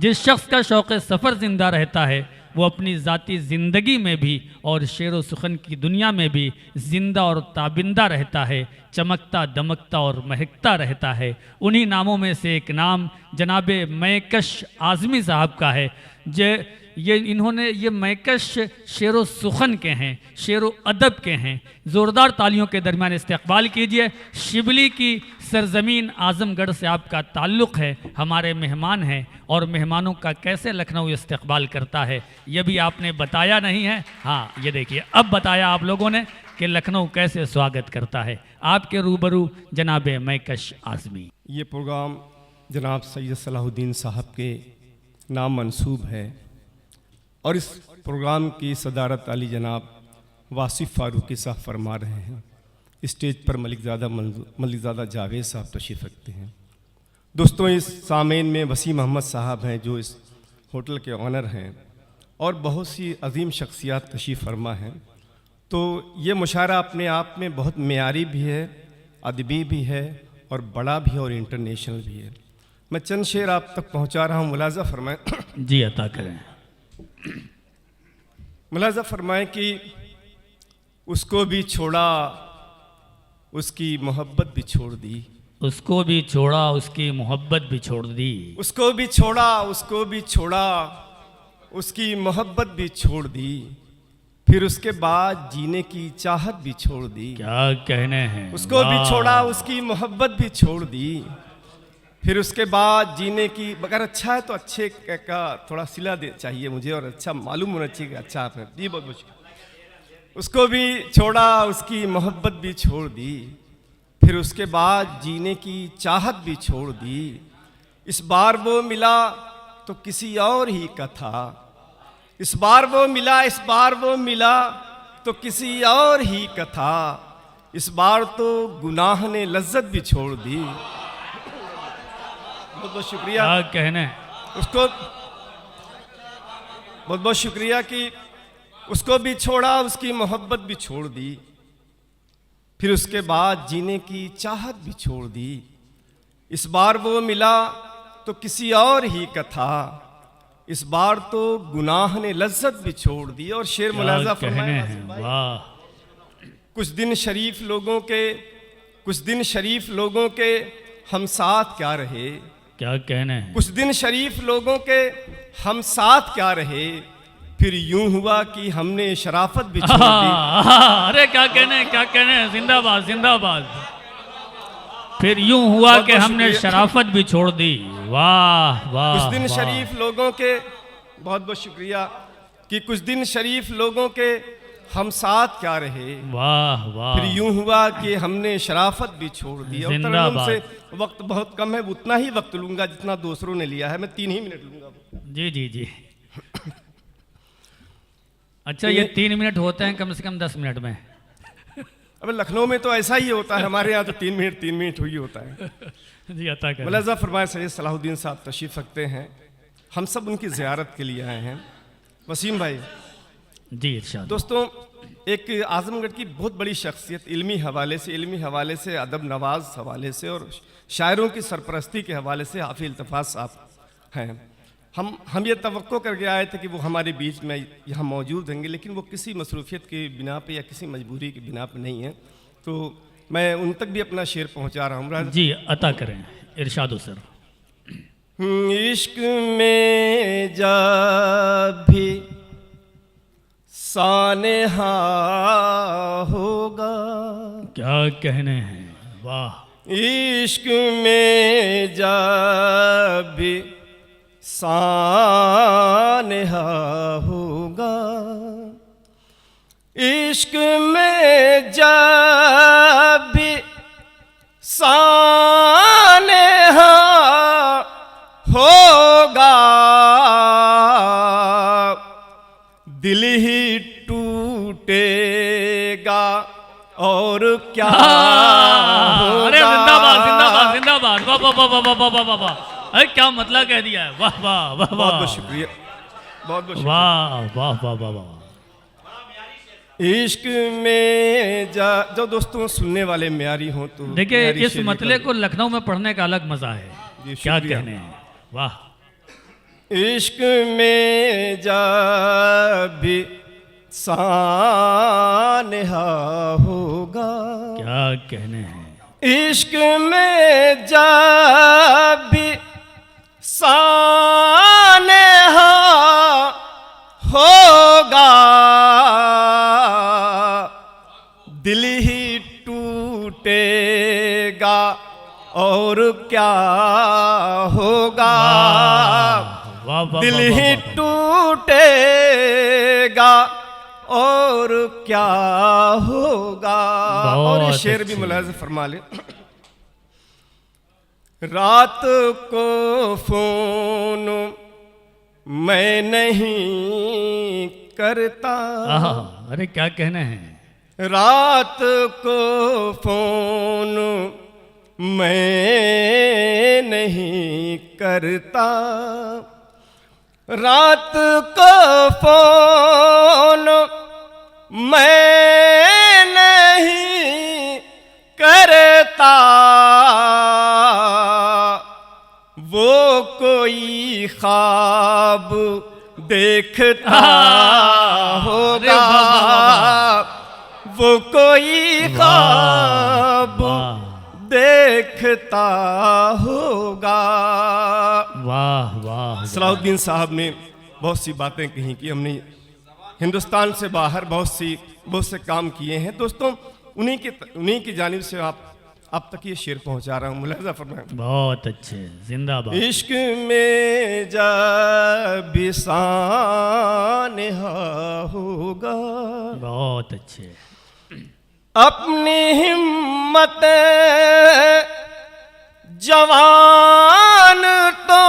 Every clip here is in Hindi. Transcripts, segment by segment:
जिस शख्स का शौक़ सफ़र ज़िंदा रहता है वो अपनी ज़ाती ज़िंदगी में भी और शेर व सुखन की दुनिया में भी ज़िंदा और ताबिंदा रहता है, चमकता दमकता और महकता रहता है। उन्हीं नामों में से एक नाम जनाब मैकश आज़मी साहब का है। इन्होंने ये मैकश शेर व सुखन के हैं, शेर व अदब के हैं। ज़ोरदार तालियों के दरमियान इस्तक़बाल कीजिए। शिबली की सरज़मीन आज़मगढ़ से आपका ताल्लुक़ है, हमारे मेहमान हैं और मेहमानों का कैसे लखनऊ इस्तक़बाल करता है ये भी आपने बताया नहीं है। हाँ, ये देखिए अब बताया आप लोगों ने कि लखनऊ कैसे स्वागत करता है। आपके रूबरू जनाब मैकश आज़मी। ये प्रोग्राम जनाब सैयद सलाहुद्दीन साहब के नाम मंसूब है और इस प्रोग्राम की सदारत अली जनाब वासिफ़ फ़ारूक़ी साहब फरमा रहे हैं। स्टेज पर मलिकज़ादा जावेद साहब तशरीफ़ रखते हैं। दोस्तों, इस सामेन में वसीम अहमद साहब हैं जो इस होटल के ऑनर हैं और बहुत सी अजीम शख्सियात तशरीफ़ फरमा हैं। तो ये मुशायरा अपने आप में बहुत मेयारी भी है, अदबी भी है और बड़ा भी है और इंटरनेशनल भी है। मैं चंद शेर आप तक पहुँचा रहा हूँ, मुलाज़ा फरमाएँ। जी अता करें। मुलाज़ा फरमाएँ कि उसको भी छोड़ा उसकी मोहब्बत भी छोड़ दी, उसको भी छोड़ा उसकी मोहब्बत भी छोड़ दी, उसको भी छोड़ा उसको भी छोड़ा उसकी मोहब्बत भी छोड़ दी, फिर उसके बाद जीने की चाहत भी छोड़ दी। क्या कहने हैं। उसको भी छोड़ा उसकी मोहब्बत भी छोड़ दी, फिर उसके बाद जीने की। अगर अच्छा है तो अच्छे का थोड़ा सिला दे चाहिए मुझे और अच्छा मालूम होना चाहिए कि अच्छा आपने। जी बहुत मुश्किल। उसको भी छोड़ा उसकी मोहब्बत भी छोड़ दी, फिर उसके बाद जीने की चाहत भी छोड़ दी। इस बार वो मिला तो किसी और ही का था, इस बार वो मिला, इस बार वो मिला तो किसी और ही का था। इस बार तो गुनाह ने लज्जत भी छोड़ दी। बहुत बहुत शुक्रिया। क्या कहने उसको बहुत बहुत शुक्रिया कि उसको भी छोड़ा उसकी मोहब्बत भी छोड़ दी, फिर उसके बाद जीने की चाहत भी छोड़ दी। इस बार वो मिला तो किसी और ही का था, इस बार तो गुनाह ने लज्जत भी छोड़ दी। और शेर मुलाज़ा फरमाएं। वाह। कुछ दिन शरीफ लोगों के हम साथ क्या रहे, क्या कहने हैं। कुछ दिन शरीफ लोगों के हम साथ क्या रहे, फिर यूं हुआ कि हमने शराफत भी छोड़ दी। अरे क्या कहने, क्या कहने, जिंदाबाद जिंदाबाद। फिर यूं हुआ कि हमने शराफत भी छोड़ दी। वाह वाह। कुछ दिन शरीफ लोगों के, बहुत बहुत शुक्रिया कि कुछ दिन शरीफ लोगों के हम साथ क्या रहे। वाह वाह। फिर यूं हुआ कि हमने शराफत भी छोड़ दी। और तरन्नुम से वक्त बहुत कम है, उतना ही वक्त लूंगा जितना दूसरों ने लिया है। मैं 3 ही मिनट लूंगा। जी जी जी। अच्छा, ये 3 मिनट होते हैं कम से कम 10 मिनट में। अब लखनऊ में तो ऐसा ही होता है, हमारे यहाँ तो 3 मिनट ही होता है। जी अता करें। मुलाज़ा फरमाए सैयद सलाहुद्दीन साहब तशरीफ़ रखते हैं। हम सब उनकी ज़ियारत के लिए आए हैं। वसीम भाई जी इरशाद। दोस्तों, एक आज़मगढ़ की बहुत बड़ी शख्सियत इल्मी हवाले से अदब नवाज हवाले से और शायरों की सरपरस्ती के हवाले से हाफिज़ इल्तिफ़ात साहब हैं। हम ये तवक्को करके आए थे कि वो हमारे बीच में यहाँ मौजूद होंगे, लेकिन वो किसी मसरूफ़ियत की बिना पे या किसी मजबूरी की बिना पे नहीं है। तो मैं उन तक भी अपना शेर पहुँचा रहा हूँ। जी अता करें, इरशाद सर। इश्क में जब भी सानेहा होगा, क्या कहने हैं। वाह। इश्क में जब भी सानेहा होगा, इश्क में जब भी सानेहा होगा, दिल ही टूटेगा और क्या होगा। अरे जिंदाबाद जिंदाबाद जिंदाबाद। वाह वाह वाह वाह वाह वाह वाह। अरे क्या मतलब कह दिया है। वाह वाह वाह वाह। बहुत शुक्रिया, बहुत बहुत शुक्रिया। वाह वाह वाह वाह वाह। इश्क में जो दोस्तों सुनने वाले म्यारी हों तो देखिए, इस मतले को लखनऊ में पढ़ने का अलग मजा है। क्या कहने हैं। वाह। इश्क में जब भी सानहा होगा, क्या कहने हैं। इश्क में जब भी सानहा होगा, दिल ही टूटेगा और क्या होगा। वाह वाह दिल वाह, ही वाह, वाह। टूटेगा और क्या होगा। और ये बहुत शेर भी अच्छे। मुलाहिज़ा फरमा ले। रात को फोन मैं नहीं करता, आहा, अरे क्या कहने हैं। रात को फोन मैं नहीं करता, रात को फोन मैं नहीं करता, वो कोई ख्वाब देखता होगा, वो कोई ख्वाब देखता होगा। वाह वाह। सलाहुद्दीन साहब ने बहुत सी बातें कही कि हमने हिंदुस्तान से बाहर बहुत से काम किए हैं। दोस्तों उन्हीं की जानिब से आप तक ये शेर पहुंचा रहा हूँ। मुलाहिज़ा फरमाएं। बहुत अच्छे, जिंदाबाद। इश्क में जब भी सानहा होगा, बहुत अच्छे। अपनी हिम्मत जवान तो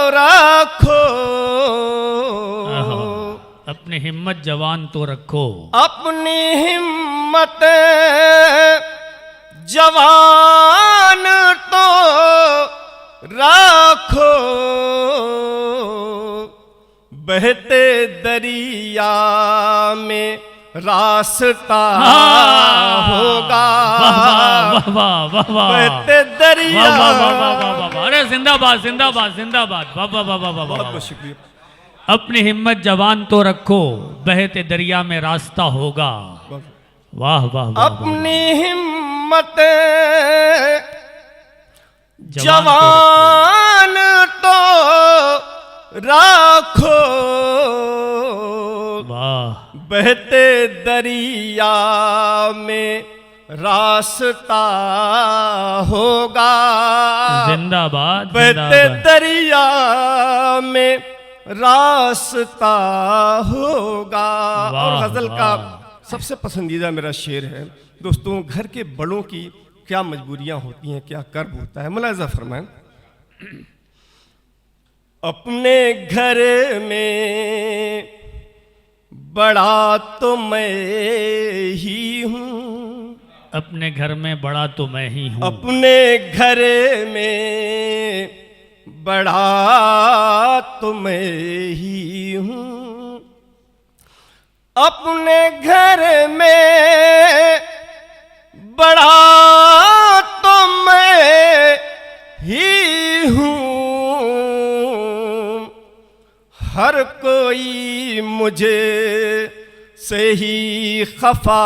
रखो, अपनी हिम्मत जवान तो रखो, अपनी हिम्मत जवान तो रखो, बहते दरिया में रास्ता होगा। वाह वाह वाह वाह। बहते दरिया। वाह वाह वाह वाह वाह वाह। अरे जिंदाबाद जिंदाबाद जिंदाबाद। वाह वाह वाह वाह वाह। बहुत बहुत शुक्रिया। अपनी हिम्मत जवान तो रखो, बहते दरिया में रास्ता होगा। वाह वाह वाह। अपनी हिम्मत जवान तो रखो, वाह। बहते दरिया में रास्ता होगा। जिंदाबाद बहते जिंदाबाद। दरिया में रास्ता होगा। और वाह, गजल वाह। का सबसे पसंदीदा मेरा शेर है दोस्तों, घर के बड़ों की क्या मजबूरियां होती हैं, क्या कर्ब होता है। मुलाहिज़ा फरमाएं। अपने घर में बड़ा तो मैं ही हूँ, अपने घर में बड़ा तो मैं ही हूँ, अपने घर में बड़ा तो मैं ही हूँ, अपने घर में बड़ा तो मैं ही हूँ, हर कोई मुझे से ही खफा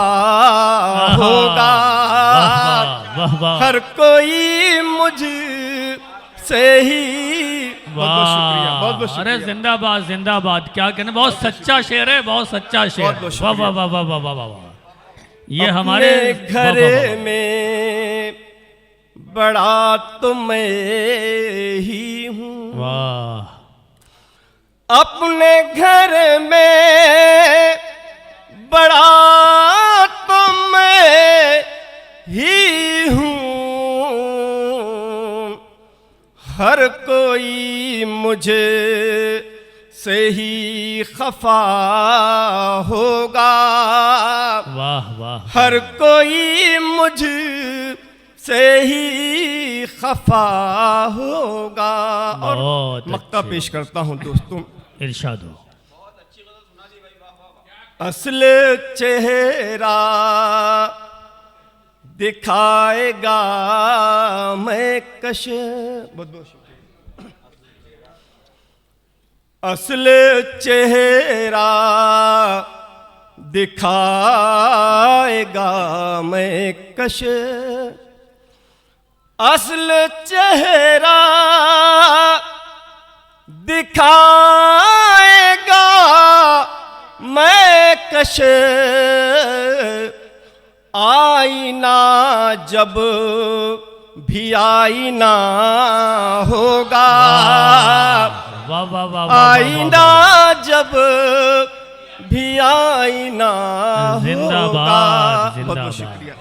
होगा। वाह वाह। हर कोई मुझ से ही। बहुत शुक्रिया, बहुत बहुत अरे शुक्रिया। जिंदाबाद जिंदाबाद। क्या कहने, बहुत सच्चा शेर है, बहुत सच्चा शेर। बहुत बहुत वाह शुक्रिया। वाह वाह वाह वाह वाह वाह। ये अपने हमारे घर में बड़ा तो मैं ही हूँ, वाह। अपने घर में बड़ा तो मैं ही हूँ, हर कोई मुझे से ही खफा होगा। वाह वाह। हर कोई मुझ से ही खफा होगा। और बहुत मक्ता अच्छे। पेश करता हूँ दोस्तों। इरशाद हो। असल चेहरा दिखाएगा मैं कश। बहुत बहुत शुक्रिया। असल चेहरा दिखाएगा मैं कश, असल चेहरा दिखाएगा मैं कश, आईना जब भी आईना होगा, वाह वाह वाह वाह, आईना जब भी आईना जिंदाबाद, होगा। बहुत बहुत जिंदाबाद। शुक्रिया।